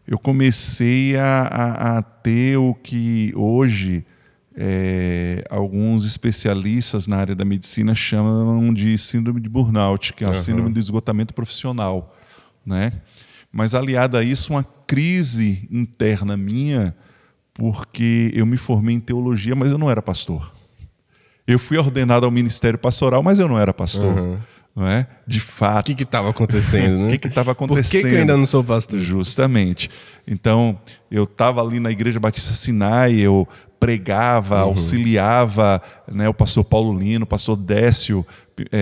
eu comecei a ter o que hoje alguns especialistas na área da medicina chamam de síndrome de burnout, que é a síndrome do esgotamento profissional, né? Mas aliado a isso, uma crise interna minha, porque eu me formei em teologia, mas eu não era pastor. Eu fui ordenado ao ministério pastoral, mas eu não era pastor. Não é? De fato. O que estava acontecendo, né? O que estava acontecendo? Por que eu ainda não sou pastor? Justamente. Então, eu estava ali na Igreja Batista Sinai, eu pregava, auxiliava, né, o pastor Paulo Lino, o pastor Décio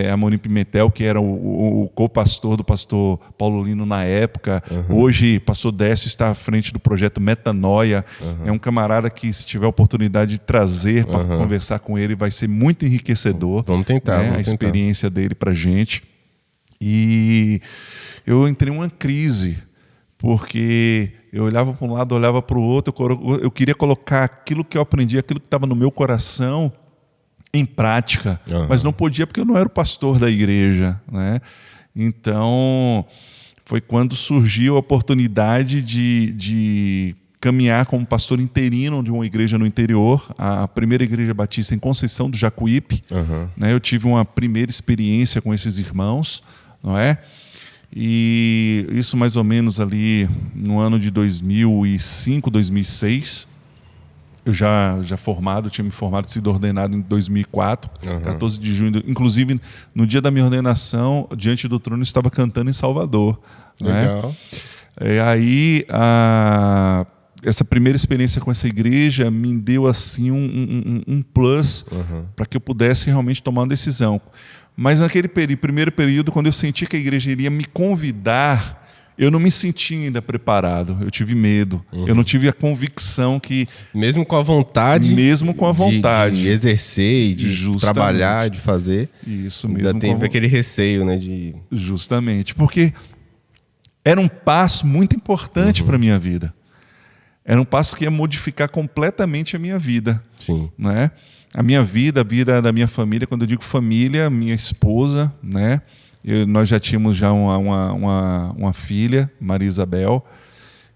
Amorim Pimentel, que era o co-pastor do pastor Paulo Lino na época. Hoje, pastor Décio está à frente do projeto Metanoia. É um camarada que, se tiver a oportunidade de trazer para conversar com ele, vai ser muito enriquecedor. Vamos tentar, né, a experiência dele para a gente. E eu entrei em uma crise, porque eu olhava para um lado, olhava para o outro, eu queria colocar aquilo que eu aprendi, aquilo que estava no meu coração, em prática, mas não podia porque eu não era o pastor da igreja, né? Então, foi quando surgiu a oportunidade de caminhar como pastor interino de uma igreja no interior, a primeira igreja batista em Conceição do Jacuípe. Né? Eu tive uma primeira experiência com esses irmãos, não é? E isso mais ou menos ali no ano de 2005, 2006. Eu já formado, tinha me formado, sido ordenado em 2004, 14 de junho. Inclusive, no dia da minha ordenação, diante do trono, eu estava cantando em Salvador. Legal. Né? E aí, essa primeira experiência com essa igreja me deu assim um plus para que eu pudesse realmente tomar uma decisão. Mas naquele primeiro período, quando eu senti que a igreja iria me convidar, eu não me senti ainda preparado, eu tive medo, eu não tive a convicção que... Mesmo com a vontade... Mesmo com a vontade. De exercer e de trabalhar, de fazer. Isso mesmo. Ainda teve aquele receio, né? Justamente, porque era um passo muito importante para a minha vida. Era um passo que ia modificar completamente a minha vida. Sim. Né? A minha vida, a vida da minha família, quando eu digo família, minha esposa, né? Nós já tínhamos já uma filha, Maria Isabel,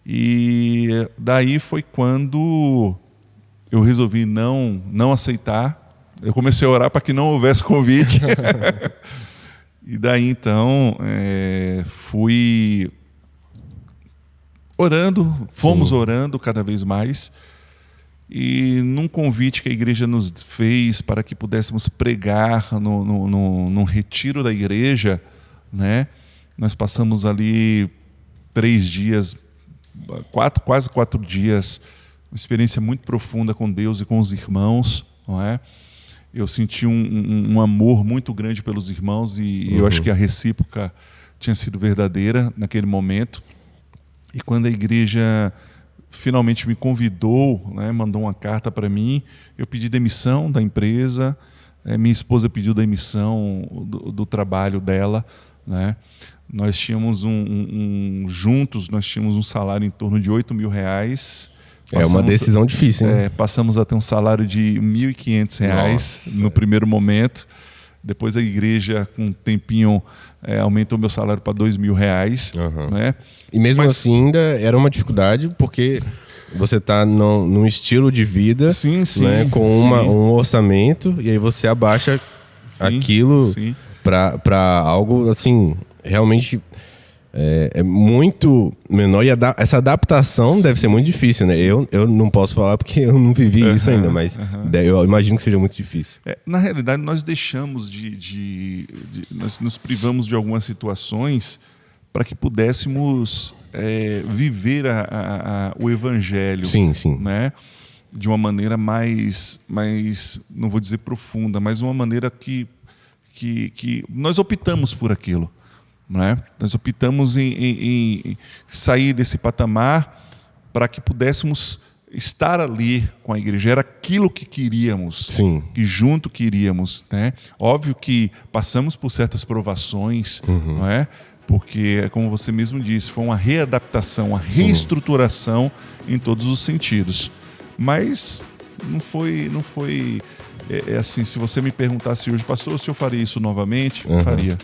e daí foi quando eu resolvi não aceitar. Eu comecei a orar para que não houvesse convite. E daí então fui orando, fomos orando cada vez mais, e num convite que a igreja nos fez para que pudéssemos pregar num retiro da igreja, né? Nós passamos ali 3 dias, quase 4 dias, uma experiência muito profunda com Deus e com os irmãos, não é? Eu senti um amor muito grande pelos irmãos, e eu acho que a recíproca tinha sido verdadeira naquele momento. E quando a igreja finalmente me convidou, né, mandou uma carta para mim, eu pedi demissão da empresa, minha esposa pediu demissão do trabalho dela, né? Nós tínhamos juntos, nós tínhamos um salário em torno de R$8.000. É uma decisão difícil, hein? Passamos a ter um salário de R$1.500 no primeiro momento. Depois a igreja, com um tempinho, aumentou meu salário para R$2.000. Né? E mesmo assim ainda era uma dificuldade, porque você está num estilo de vida, né, com um orçamento, e aí você abaixa aquilo para algo assim, realmente é muito menor. E essa adaptação deve ser muito difícil, né? Eu não posso falar porque eu não vivi isso ainda, mas eu imagino que seja muito difícil. Na realidade, nós deixamos nós nos privamos de algumas situações para que pudéssemos viver o evangelho, né? De uma maneira mais, não vou dizer profunda, mas uma maneira que nós optamos por aquilo. Né? Nós optamos em sair desse patamar para que pudéssemos estar ali com a igreja. Era aquilo que queríamos, que junto queríamos, né? Óbvio que passamos por certas provações, não é? Porque, como você mesmo disse, foi uma readaptação, uma reestruturação em todos os sentidos. Mas não foi assim, se você me perguntasse hoje, pastor, se eu faria isso novamente, eu faria.